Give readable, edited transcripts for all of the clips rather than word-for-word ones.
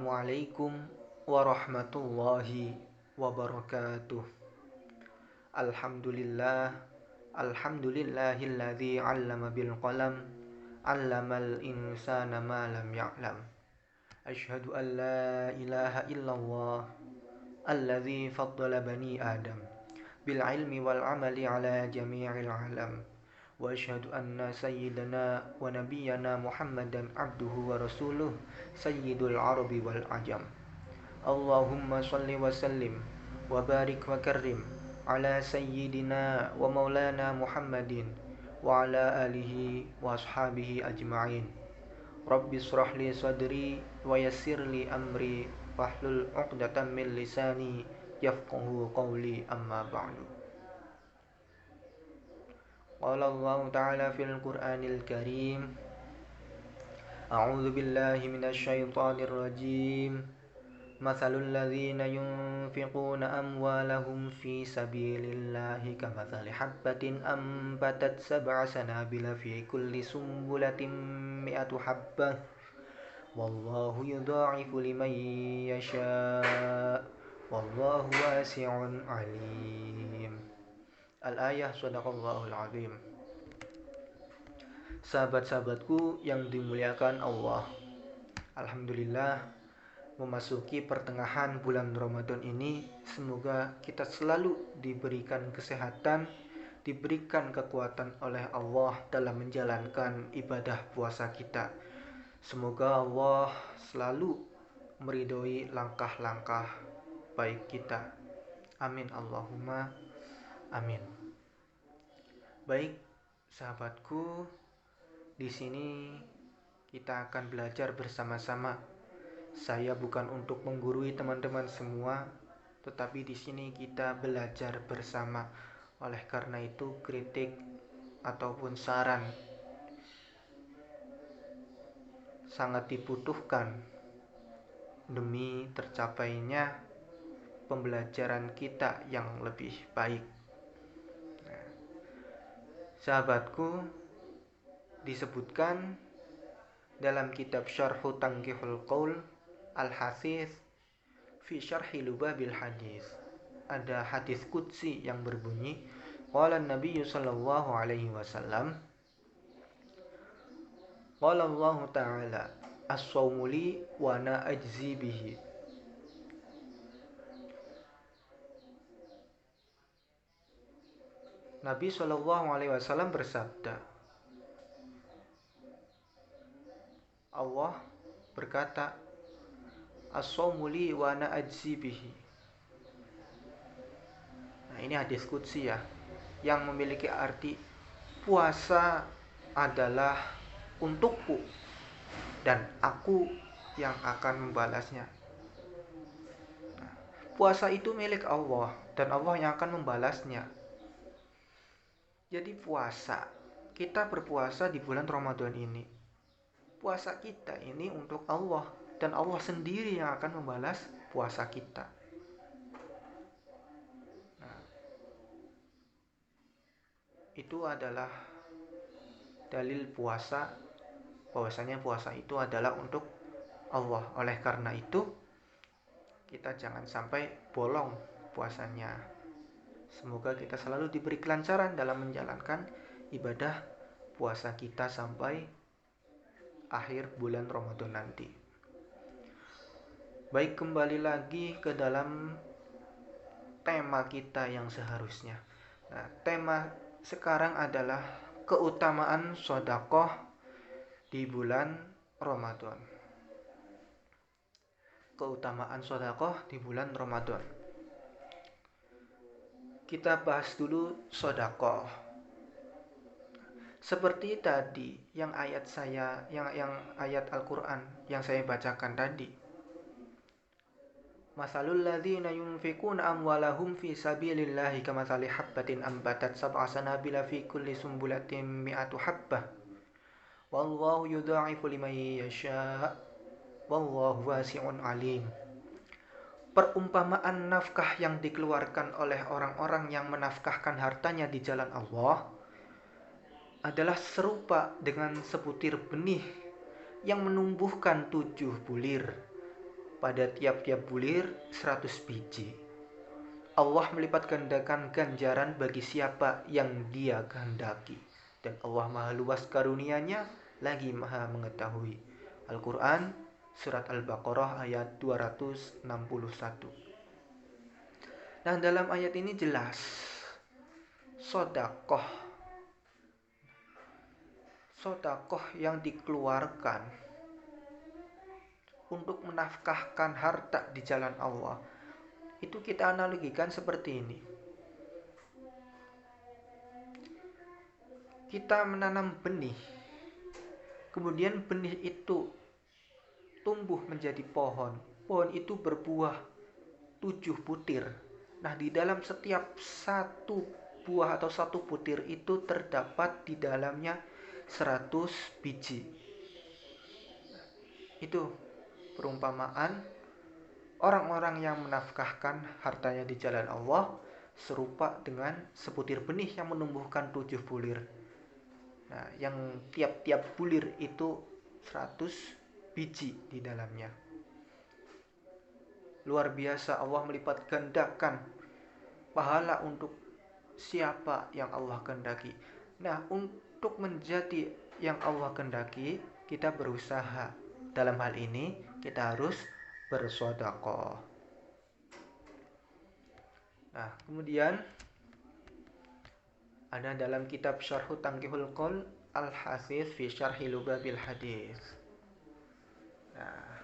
Assalamualaikum warahmatullahi wabarakatuh. Alhamdulillah, alhamdulillahilladzi 'allama bil qalam, 'allamal insana ma lam ya'lam. Asyhadu an la ilaha illallah, alladzi faddala bani Adam bil ilmi wal 'amali 'ala jami'il 'alam. Wa asyhadu anna sayyidana wa nabiyyana Muhammadan abduhu wa rasuluh sayyidul arabi wal ajam. Allahumma salli wa sallim wa barik wa karrim ala sayyidina wa maulana Muhammadin wa ala alihi wa ashabihi ajma'in. Rabbi israh li sadri wa yassir li amri wahlul 'uqdatam min lisani yafqahu qawli, amma ba'du. Qala Allah Ta'ala fil Qur'anil Karim, A'udzu billahi minasy syaithanir rajim. Mathalul ladzina yunfiquna amwalahum fi sabilillahi kamathali habbatin ambatat sab'a sanabila fi kulli sumbulatin mi'atu habbah. Wallahu yudha'ifu liman yasha'. Wallahu wasi'un 'alim. Al-ayah, Shadaqallahul Azim. Sahabat-sahabatku yang dimuliakan Allah, alhamdulillah memasuki pertengahan bulan Ramadan ini, semoga kita selalu diberikan kesehatan, diberikan kekuatan oleh Allah dalam menjalankan ibadah puasa kita. Semoga Allah selalu meridhoi langkah-langkah baik kita. Amin Allahumma amin. Baik, sahabatku, di sini kita akan belajar bersama-sama. Saya bukan untuk menggurui teman-teman semua, tetapi di sini kita belajar bersama. Oleh karena itu, kritik ataupun saran sangat dibutuhkan demi tercapainya pembelajaran kita yang lebih baik. Sahabatku, disebutkan dalam kitab Syarhu Tanqihul Qaul Al-Hasith fi Syarhi Lubabil Hadis, ada hadis qudsi yang berbunyi, qala Nabi sallallahu alaihi wasallam, qala Allah Ta'ala, as-shawmu li wa ana ajzi bihi. Nabi sallallahu alaihi wasallam bersabda, Allah berkata, as-shawmu li wa ana ajzi bihi. Nah, ini hadis qudsi ya, yang memiliki arti puasa adalah untukku dan aku yang akan membalasnya. Nah, puasa itu milik Allah dan Allah yang akan membalasnya. Jadi puasa, kita berpuasa di bulan Ramadan ini, puasa kita ini untuk Allah, dan Allah sendiri yang akan membalas puasa kita. Nah, itu adalah dalil puasa, bahwasanya puasa itu adalah untuk Allah. Oleh karena itu, kita jangan sampai bolong puasanya. Semoga kita selalu diberi kelancaran dalam menjalankan ibadah puasa kita sampai akhir bulan Ramadan nanti. Baik, kembali lagi ke dalam tema kita yang seharusnya. Nah, tema sekarang adalah keutamaan sedekah di bulan Ramadan. Keutamaan sedekah di bulan Ramadan. Kita bahas dulu sedekah. Seperti tadi yang ayat ayat Al-Qur'an yang saya bacakan tadi. Masalul ladzina yunfiquna amwalahum fi sabilillahi kamathali habbatin ambatat sab'a sanabila fi kulli sumbulatin mi'atu habbah. Wallahu yudha'ifu liman yasha'. Wallahu wasi'un 'alim. Perumpamaan nafkah yang dikeluarkan oleh orang-orang yang menafkahkan hartanya di jalan Allah adalah serupa dengan sebutir benih yang menumbuhkan 7 bulir pada tiap-tiap bulir 100 biji. Allah melipat gandakan ganjaran bagi siapa yang Dia kehendaki. Dan Allah Maha luas karunia-Nya, lagi Maha mengetahui. Al-Quran Surat Al-Baqarah ayat 261. Nah, dalam ayat ini jelas sodakoh yang dikeluarkan untuk menafkahkan harta di jalan Allah, itu kita analogikan seperti ini. Kita menanam benih, kemudian benih itu tumbuh menjadi pohon. Pohon itu berbuah 7 butir. Nah, di dalam setiap satu buah atau satu butir itu terdapat di dalamnya 100 biji. Itu perumpamaan orang-orang yang menafkahkan hartanya di jalan Allah serupa dengan sebutir benih yang menumbuhkan 7 bulir. Nah, yang tiap-tiap bulir itu 100 biji di dalamnya. Luar biasa, Allah melipat gandakan pahala untuk siapa yang Allah kehendaki. Nah, untuk menjadi yang Allah kehendaki, kita berusaha. Dalam hal ini, kita harus bersedekah. Nah, kemudian ada dalam kitab Syarhu Tanqihul Qaul Al-Hafiz fi Syarhi Lubabil Hadis. Nah,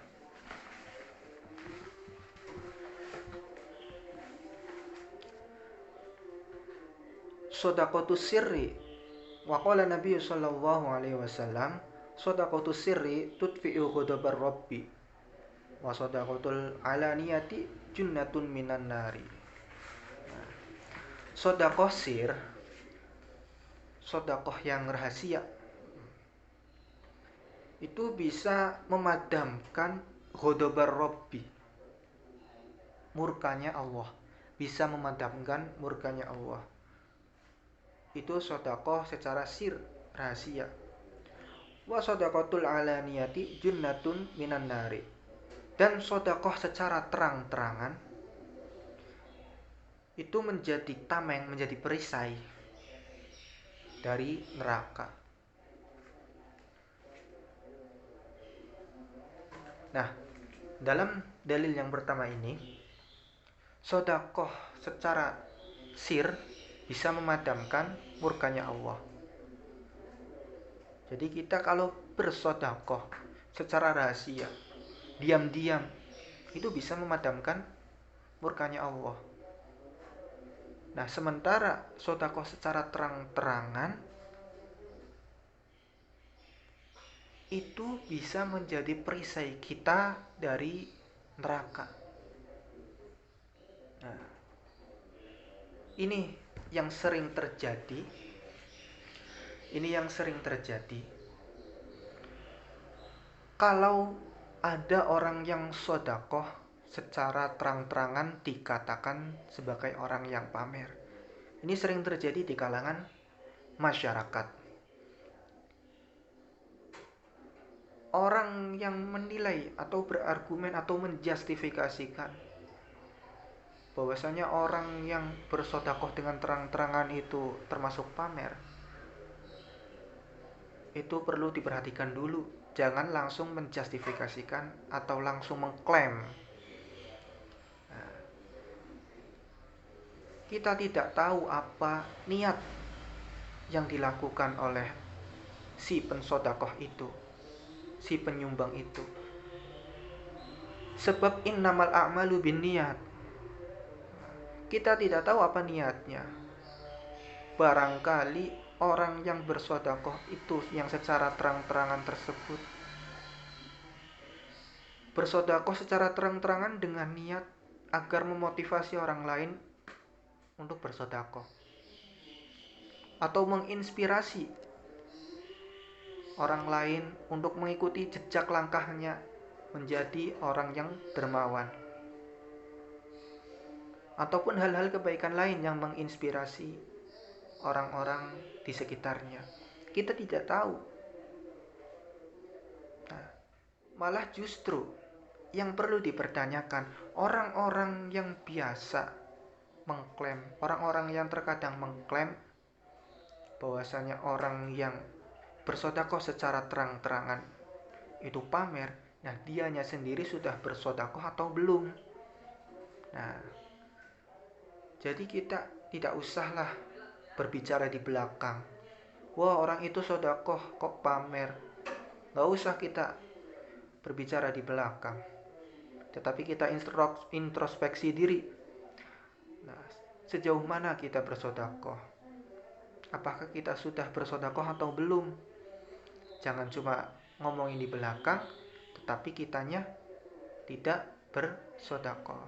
Shadaqatus sirri wa qala Nabi sallallahu alaihi wasallam shadaqatus sirri tudfi'u ghadabar rabbi wa shadaqatul alaniyati junnatun minan nari. Sedekah sir, sedekah yang rahasia, itu bisa memadamkan ghadabar rabbi, murkanya Allah, bisa memadamkan murkanya Allah. Itu sedekah secara sir, rahasia. Wa sedaqatul alaniyati junnatun minan nari. Dan sedekah secara terang-terangan itu menjadi tameng, menjadi perisai dari neraka. Nah, dalam dalil yang pertama ini, sedekah secara sir bisa memadamkan murkanya Allah. Jadi kita kalau bersedekah secara rahasia, diam-diam, itu bisa memadamkan murkanya Allah. Nah, sementara sedekah secara terang-terangan itu bisa menjadi perisai kita dari neraka. Nah, ini yang sering terjadi. Kalau ada orang yang sedekah secara terang-terangan dikatakan sebagai orang yang pamer. Ini sering terjadi di kalangan masyarakat. Orang yang menilai atau berargumen atau menjustifikasikan bahwasanya orang yang bersedekah dengan terang-terangan itu termasuk pamer, itu perlu diperhatikan dulu. Jangan langsung menjustifikasikan atau langsung mengklaim. Nah, kita tidak tahu apa niat yang dilakukan oleh si pensedekah itu, si penyumbang itu. Sebab innamal a'malu binniyat. Kita tidak tahu apa niatnya. Barangkali orang yang bersedekah itu yang secara terang-terangan tersebut bersedekah secara terang-terangan dengan niat agar memotivasi orang lain untuk bersedekah atau menginspirasi orang lain untuk mengikuti jejak langkahnya menjadi orang yang dermawan, ataupun hal-hal kebaikan lain yang menginspirasi orang-orang di sekitarnya. Kita tidak tahu. Nah, malah justru yang perlu dipertanyakan, orang-orang yang biasa mengklaim, orang-orang yang terkadang mengklaim bahwasanya orang yang bersedekah secara terang-terangan itu pamer. Nah, dianya sendiri sudah bersedekah atau belum? Nah, jadi kita tidak usahlah berbicara di belakang. Wah, orang itu sedekah kok pamer. Gak usah kita berbicara di belakang. Tetapi kita introspeksi diri. Nah, sejauh mana kita bersedekah? Apakah kita sudah bersedekah atau belum? Jangan cuma ngomongin di belakang, tetapi kitanya tidak bersedekah.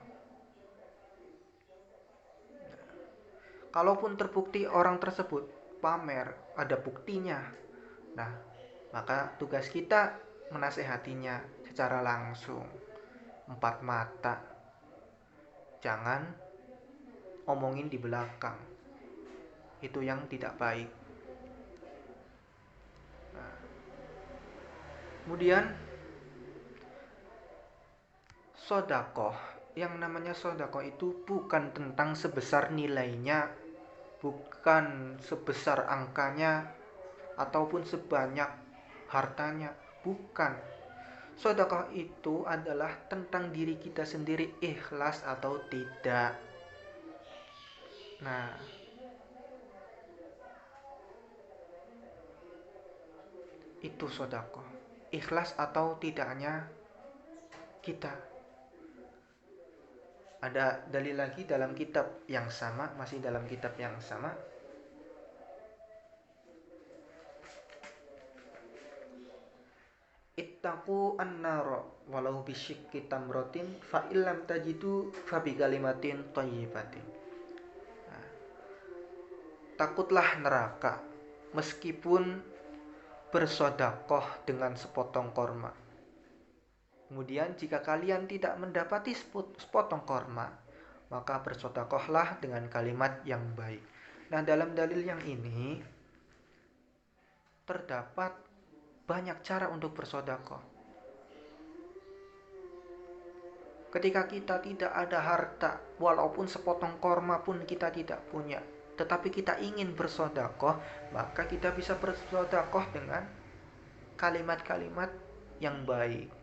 Kalaupun terbukti orang tersebut pamer, ada buktinya. Nah, maka tugas kita menasehatinya secara langsung, empat mata. Jangan omongin di belakang. Itu yang tidak baik. Nah, kemudian sedekah, yang namanya sedekah itu bukan tentang sebesar nilainya, bukan sebesar angkanya, ataupun sebanyak hartanya, bukan. Sedekah itu adalah tentang diri kita sendiri, ikhlas atau tidak. Nah, itu sedekah, ikhlas atau tidaknya kita. Ada dalil lagi dalam kitab yang sama, masih dalam kitab yang sama. Ittaqu an-nara walau bisyikki tamratin fa illam tajidu fa bi kalimatin thayyibatin. Nah, takutlah neraka meskipun bersedekah dengan sepotong korma. Kemudian jika kalian tidak mendapati sepotong korma, maka bersedekahlah dengan kalimat yang baik. Nah, dalam dalil yang ini terdapat banyak cara untuk bersedekah. Ketika kita tidak ada harta, walaupun sepotong korma pun kita tidak punya, tetapi kita ingin bersedekah, maka kita bisa bersedekah dengan kalimat-kalimat yang baik.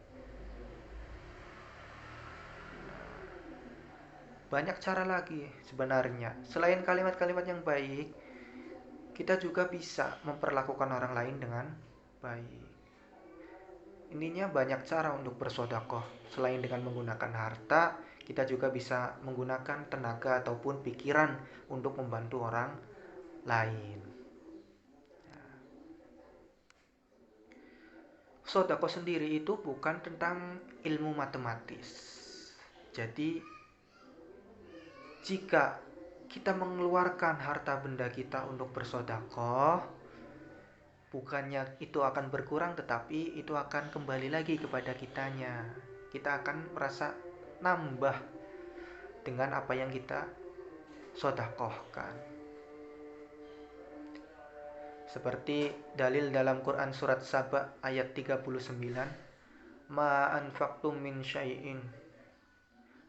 Banyak cara lagi sebenarnya. Selain kalimat-kalimat yang baik, kita juga bisa memperlakukan orang lain dengan baik. Intinya banyak cara untuk bersedekah. Selain dengan menggunakan harta, kita juga bisa menggunakan tenaga ataupun pikiran untuk membantu orang lain. Sedekah sendiri itu bukan tentang ilmu matematis. Jadi jika kita mengeluarkan harta benda kita untuk bersedekah, bukannya itu akan berkurang, tetapi itu akan kembali lagi kepada kitanya. Kita akan merasa nambah dengan apa yang kita sedekahkan. Seperti dalil dalam Quran surat Saba ayat 39, ma anfaqtum min syai'in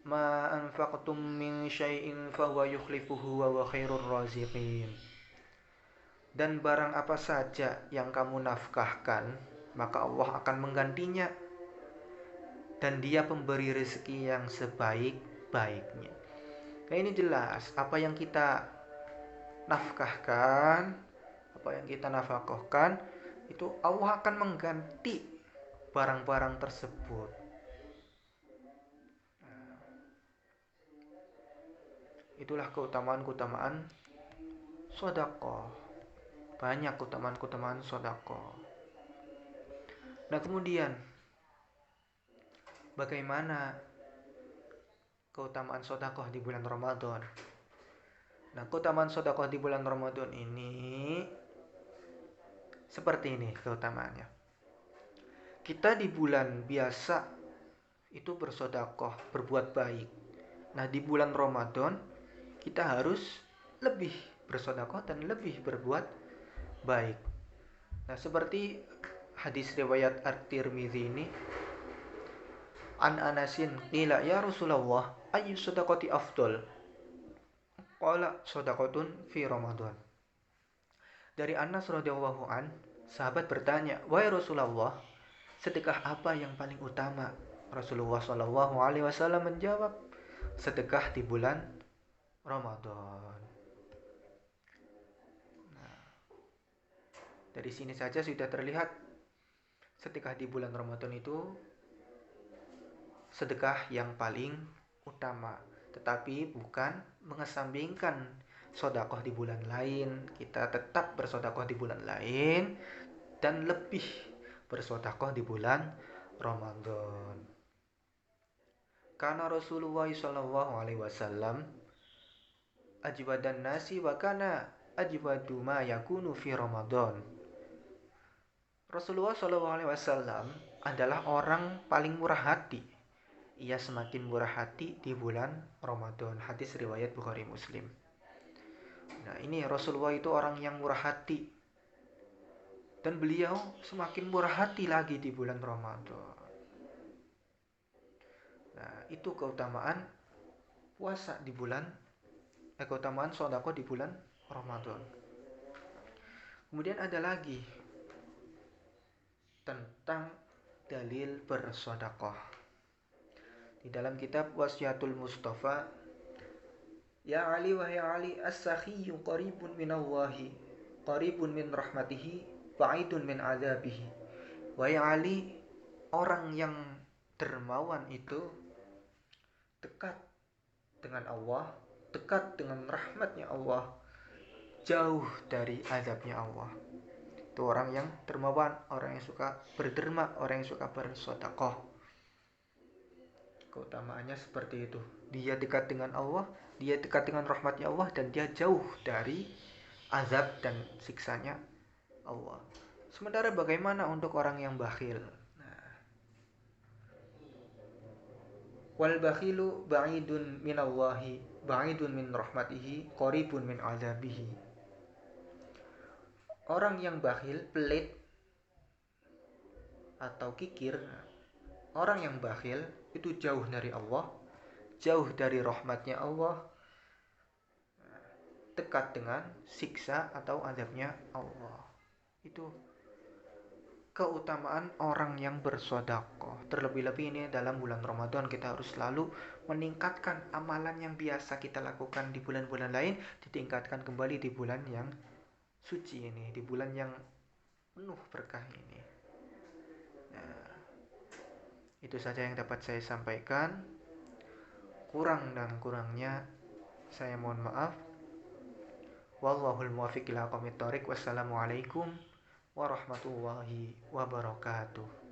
ma anfaqtum min syai'in fahuwa yukhlifuhu wa huwa khairur raziqin. Dan barang apa saja yang kamu nafkahkan, maka Allah akan menggantinya, dan Dia pemberi rezeki yang sebaik-baiknya. Nah, ini jelas apa yang kita nafkahkan, apa yang kita nafkahkan itu Allah akan mengganti barang-barang tersebut. Itulah keutamaan-keutamaan sedekah. Banyak keutamaan-keutamaan sedekah. Nah, kemudian bagaimana keutamaan sedekah di bulan Ramadan? Nah, keutamaan sedekah di bulan Ramadan ini seperti ini keutamaannya. Kita di bulan biasa itu bersedekah, berbuat baik. Nah, di bulan Ramadan kita harus lebih bersedekah dan lebih berbuat baik. Nah, seperti hadis riwayat At-Tirmidzi ini, An Anasin qila ya Rasulullah ayyu sadaqati afdal? Qala sadaqatun fi Ramadan. Dari Anas radhiyallahu an, sahabat bertanya, "Wahai Rasulullah, sedekah apa yang paling utama?" Rasulullah Shallallahu alaihi wasallam menjawab, "Sedekah di bulan Ramadan." Nah, dari sini saja sudah terlihat sedekah di bulan Ramadan itu sedekah yang paling utama, tetapi bukan mengesampingkan sodakoh di bulan lain. Kita tetap bersodakoh di bulan lain dan lebih bersodakoh di bulan Ramadan. Karena Rasulullah Shallallahu Alaihi Wasallam ajwadan nasi wa kana ajwadu ma yakunu fi Ramadan. Rasulullah Shallallahu Alaihi Wasallam adalah orang paling murah hati. Ia semakin murah hati di bulan Ramadan. Hadis riwayat Bukhari Muslim. Nah, ini Rasulullah itu orang yang murah hati. Dan beliau semakin murah hati lagi di bulan Ramadan. Nah, itu keutamaan puasa di bulan, keutamaan sedekah di bulan Ramadan. Kemudian ada lagi tentang dalil bersedekah. Di dalam kitab Wasiatul Mustafa, ya Ali wahai Ali, as-sakhiyyu qaribun minallahi, qaribun min rahmatihi, ba'idun min azabihi. Wahai Ali, orang yang dermawan itu dekat dengan Allah, dekat dengan rahmatnya Allah, jauh dari azabnya Allah. Itu orang yang dermawan, orang yang suka berderma, orang yang suka bersedekah. Keutamaannya seperti itu. Dia dekat dengan Allah, dia dekat dengan rahmatnya Allah, dan dia jauh dari azab dan siksanya Allah. Sementara bagaimana untuk orang yang bakhil? Wal bakhilu ba'idun minallahi, ba'idun min rahmatihi, qaribun min azabihi. Orang yang bakhil, pelit atau kikir, orang yang bakhil itu jauh dari Allah, jauh dari rahmatnya Allah, dekat dengan siksa atau azabnya Allah. Itu keutamaan orang yang bersedekah. Terlebih-lebih ini dalam bulan Ramadan, kita harus selalu meningkatkan amalan yang biasa kita lakukan di bulan-bulan lain, ditingkatkan kembali di bulan yang suci ini, di bulan yang penuh berkah ini. Nah, itu saja yang dapat saya sampaikan. Kurang dan kurangnya saya mohon maaf. Wallahul muwaffiq ila aqwamit thoriq. Wassalamualaikum warahmatullahi wabarakatuh.